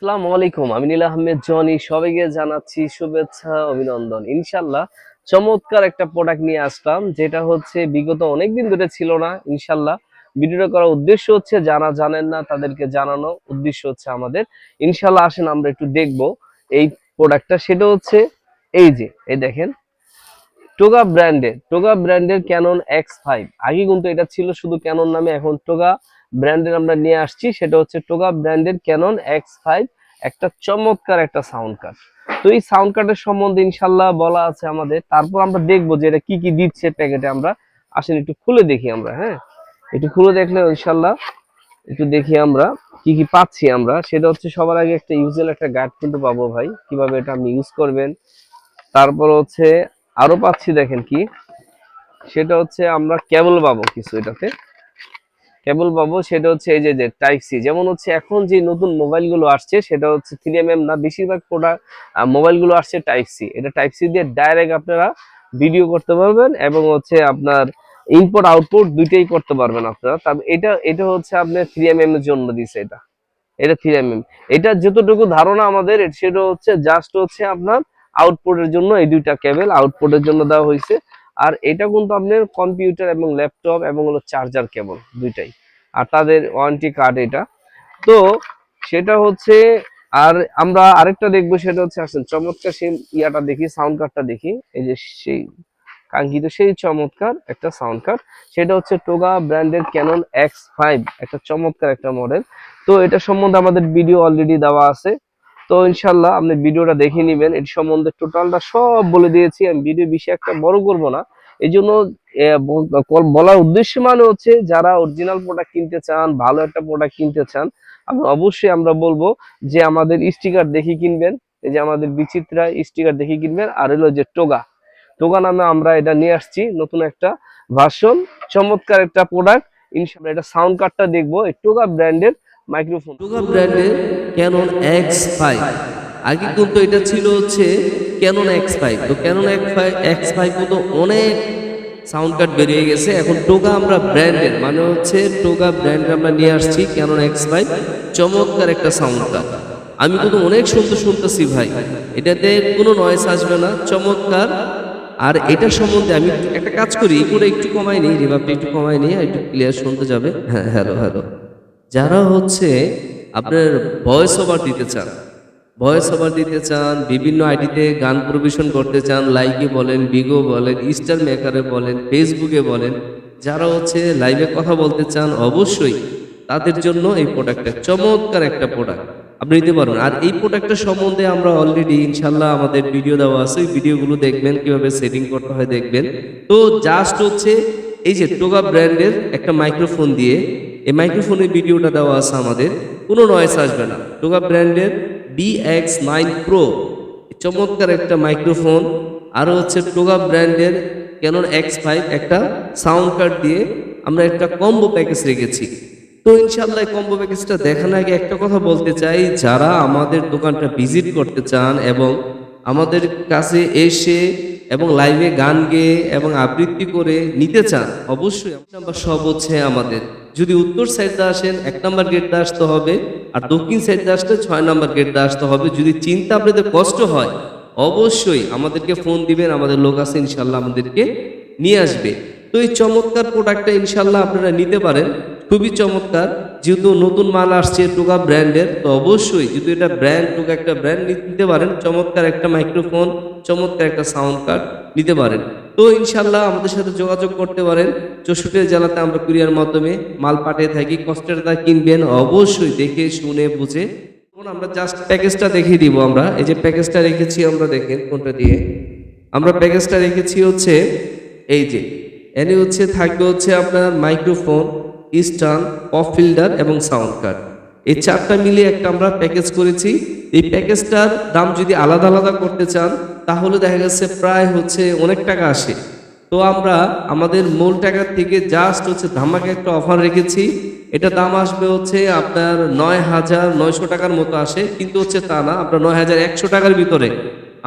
আসসালামু আলাইকুম। আমি নীলা আহমেদ জনি। সবাইকে জানাচ্ছি শুভেচ্ছা, অভিনন্দন। ইনশাআল্লাহ চমৎকার একটা প্রোডাক্ট নিয়ে আসলাম, যেটা হচ্ছে বিগত অনেকদিন ধরে ছিল না। ইনশাআল্লাহ ভিডিওটা করার উদ্দেশ্য হচ্ছে যারা জানেন না তাদেরকে জানানো উদ্দেশ্য হচ্ছে আমাদের। ইনশাআল্লাহ আসেন আমরা একটু দেখবো এই প্রোডাক্টটা। সেটা হচ্ছে এই দেখেন, টোগা ব্র্যান্ডের ক্যানন X5। আগে কিন্তু এটা ছিল শুধু ক্যানন নামে, এখন টোগা ব্র্যান্ডের আমরা নিয়ে আসছি। সেটা হচ্ছে টোগা ব্র্যান্ডের ক্যানন X5, একটা চমৎকার একটা সাউন্ড কার্ড। তো এই সাউন্ড কার্ডের সম্বন্ধে ইনশাল্লাহ বলা আছে আমাদের। তারপর আমরা দেখবো যে এটা কি কি দিচ্ছে প্যাকেটে। আমরা আসেন একটু খুলে দেখি আমরা, হ্যাঁ একটু খুলে দেখলে ইনশাল্লাহ একটু দেখি আমরা কি কি পাচ্ছি আমরা। সেটা হচ্ছে সবার আগে একটা ইউজের একটা গাইড কিন্তু পাবো ভাই, কিভাবে এটা আপনি ইউজ করবেন। তারপর হচ্ছে আরো পাচ্ছি, দেখেন কি, সেটা হচ্ছে আমরা কেবল পাবো কিছু, এটাতে কেবল পাবো। সেটা হচ্ছে এই যে টাইপ সি, যেমন হচ্ছে এখন যে নতুন মোবাইল গুলো আসছে সেটা হচ্ছে 3mm না, বেশিরভাগ প্রোডাক্ট মোবাইল গুলো আসছে টাইপ সি। এটা টাইপ সি দিয়ে ডাইরেক্ট আপনারা ভিডিও করতে পারবেন এবং হচ্ছে আপনার ইনপুট আউটপুট দুইটাই করতে পারবেন আপনারা। তবে এটা এটা হচ্ছে আপনার 3mm এর জন্য দিছে। এটা এটা 3mm। এটা যতটুকু ধারণা আমাদের, সেটা হচ্ছে জাস্ট হচ্ছে আপনার আউটপুটের জন্য এই দুইটা কেবল আউটপুটের জন্য দেওয়া হয়েছে। আর এটা কিন্তু আপনার কম্পিউটার এবং ল্যাপটপ এবং হলো চার্জার কেবল দুইটাই। আর তাদের ওয়ারেন্টি কার্ড এটা। তো সেটা হচ্ছে, আর আমরা আরেকটা দেখবো, সেটা হচ্ছে আসেন চমৎকার সেই ইয়াটা দেখি, সাউন্ড কার্ডটা দেখি। এই যে সেই কাঙ্ক্ষিত সেই চমৎকার একটা সাউন্ড কার্ড, সেটা হচ্ছে টোগা ব্র্যান্ডের ক্যানন X5, একটা চমৎকার একটা মডেল। তো এটা সম্বন্ধে আমাদের ভিডিও অলরেডি দেওয়া আছে। তো ইনশাল্লাহ আপনি ভিডিওটা দেখে নিবেন। এর সম্বন্ধে টোটালটা সব বলে দিয়েছি। আমি ভিডিও বেশি একটা বড় করব না, এই জন্য বলার উদ্দেশ্য মানে হচ্ছে যারা অরিজিনাল প্রোডাক্ট কিনতে চান, ভালো একটা প্রোডাক্ট কিনতে চান, আপনি অবশ্যই আমরা বলবো যে আমাদের স্টিকার দেখে কিনবেন। এই যে আমাদের বিচিত্রা স্টিকার দেখে কিনবেন। আর হলো যে টোগা টোগা নামে আমরা এটা নিয়ে আসছি নতুন একটা ভার্সন, চমৎকার একটা প্রোডাক্ট। ইনশাআল্লাহ এটা সাউন্ড কার্ডটা দেখবো, এই টোগা ব্র্যান্ডের মাইক্রোফোন, টোগা ব্র্যান্ডের ক্যানন X5। আগে কিন্তু এটা ছিল হচ্ছে ক্যানন X5। তো ক্যানন X5 কিন্তু অনেক সাউন্ড কার্ড বেরিয়ে গেছে। এখন টোগা আমরা ব্র্যান্ডের মানে হচ্ছে টোগা ব্র্যান্ডের আমরা নিয়ে আসছি ক্যানন X5, চমৎকার একটা সাউন্ড কার্ড। আমি কিন্তু অনেক সুন্দর শুনতেছি ভাই, এটাতে কোনো নয়েজ আসবে না, চমৎকার। আর এটা সম্বন্ধে আমি একটা কাজ করি, এগুলো একটু কমাই নিই, রিভাবটা একটু কমাই নিই, একটু ক্লিয়ার শুনতে যাবে। হ্যাঁ, হ্যালো হ্যালো। যারা হচ্ছে আপনার ভয়েস ওভার দিতে চান, বিভিন্ন আইডিতে গান পরিবেশন করতে চান, লাইকে বলেন, বিগো বলেন, স্টার মেকারে বলেন, ফেসবুকে বলেন, যারা হচ্ছে লাইভে কথা বলতে চান, অবশ্যই তাদের জন্য এই প্রোডাক্টটা চমৎকার একটা প্রোডাক্ট আপনি নিতে পারবেন। আর এই প্রোডাক্টটা সম্বন্ধে আমরা অলরেডি ইনশাল্লাহ আমাদের ভিডিও দেওয়া আছে, ওই ভিডিওগুলো দেখবেন, কিভাবে সেটিং করতে হয় দেখবেন। তো জাস্ট হচ্ছে এই যে টোগা ব্র্যান্ডের একটা মাইক্রোফোন দিয়ে, এই মাইক্রোফোনের ভিডিওটা দেওয়া আছে আমাদের, কোনো নয়েস আসবে না। টোগা ব্র্যান্ডের BX9 Pro, চমৎকার একটা মাইক্রোফোন। আর হচ্ছে টোগা ব্র্যান্ডের ক্যানন X5 একটা সাউন্ড কার্ড দিয়ে আমরা একটা কম্বো প্যাকেজ রেখেছি। তো ইনশাআল্লাহ কম্বো প্যাকেজটা দেখার আগে একটা কথা বলতে চাই, যারা আমাদের দোকানটা ভিজিট করতে চান এবং আমাদের কাছে এসে এবং লাইভে গান গেয়ে এবং আবৃত্তি করে নিতে চান, অবশ্যই নাম্বার সব হচ্ছে আমাদের। যদি উত্তর সাইডে আসেন 1 নম্বর গেটে আসতে হবে, আর দক্ষিণ সাইডে আসলে 6 নম্বর গেটে আসতে হবে। যদি চিন্তা আপনাদের কষ্ট হয়, অবশ্যই আমাদেরকে ফোন দিবেন, আমাদের লোক আছে ইনশাল্লাহ আমাদেরকে নিয়ে আসবে। তো এই চমৎকার প্রোডাক্টটা ইনশাল্লাহ আপনারা নিতে পারেন, খুবই চমৎকার। যেহেতু নতুন মাল আসছে টোগা ব্র্যান্ডের, তো অবশ্যই যদি এটা ব্র্যান্ড, টোগা একটা ব্র্যান্ড নিতে পারেন, চমৎকার একটা মাইক্রোফোন, চমৎকার একটা সাউন্ড কার্ড নিতে পারেন। তো ইনশাল্লাহ আমাদের সাথে যোগাযোগ করতে পারেন। 64 জেলাতে আমরা কুরিয়ার মাধ্যমে মাল পাঠিয়ে থাকি। কষ্টের দা কিনবেন অবশ্যই দেখে শুনে বুঝে। এখন আমরা জাস্ট প্যাকেজটা দেখিয়ে দিব। আমরা এই যে প্যাকেজটা রেখেছি, আমরা দেখেন কোনটা দিয়ে আমরা প্যাকেজটা রেখেছি হচ্ছে এই যে, এনে হচ্ছে থাকবে হচ্ছে আপনার মাইক্রোফোন, স্ট্যান্ড, পপ ফিল্টার এবং সাউন্ড কার্ড। এই চারটা মিলিয়ে একটা আমরা প্যাকেজ করেছি। এই প্যাকেজটার দাম যদি আলাদা আলাদা করতে চান তাহলে দেখা যাচ্ছে প্রায় হচ্ছে অনেক টাকা আসে। তো আমরা আমাদের মূল টাকার থেকে জাস্ট হচ্ছে ধামাকা একটা অফার রেখেছি। এটা দাম আসবে হচ্ছে আপনার 9,900 টাকার মতো আসে, কিন্তু হচ্ছে তা না, আমরা 9,100 টাকার ভিতরে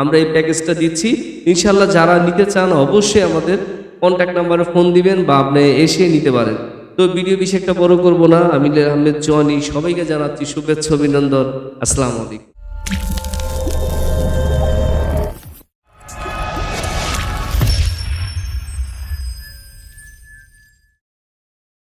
আমরা এই প্যাকেজটা দিচ্ছি। ইনশাল্লাহ যারা নিতে চান অবশ্যই আমাদের কন্ট্যাক্ট নাম্বারে ফোন দিবেন বা আপনি এসে নিতে পারেন। তো ভিডিও বেশি একটা বড় করব না। আমি আহমেদ জনি সবাইকে জানাচ্ছি শুভেচ্ছা অভিনন্দন। আসসালামু আলাইকুম।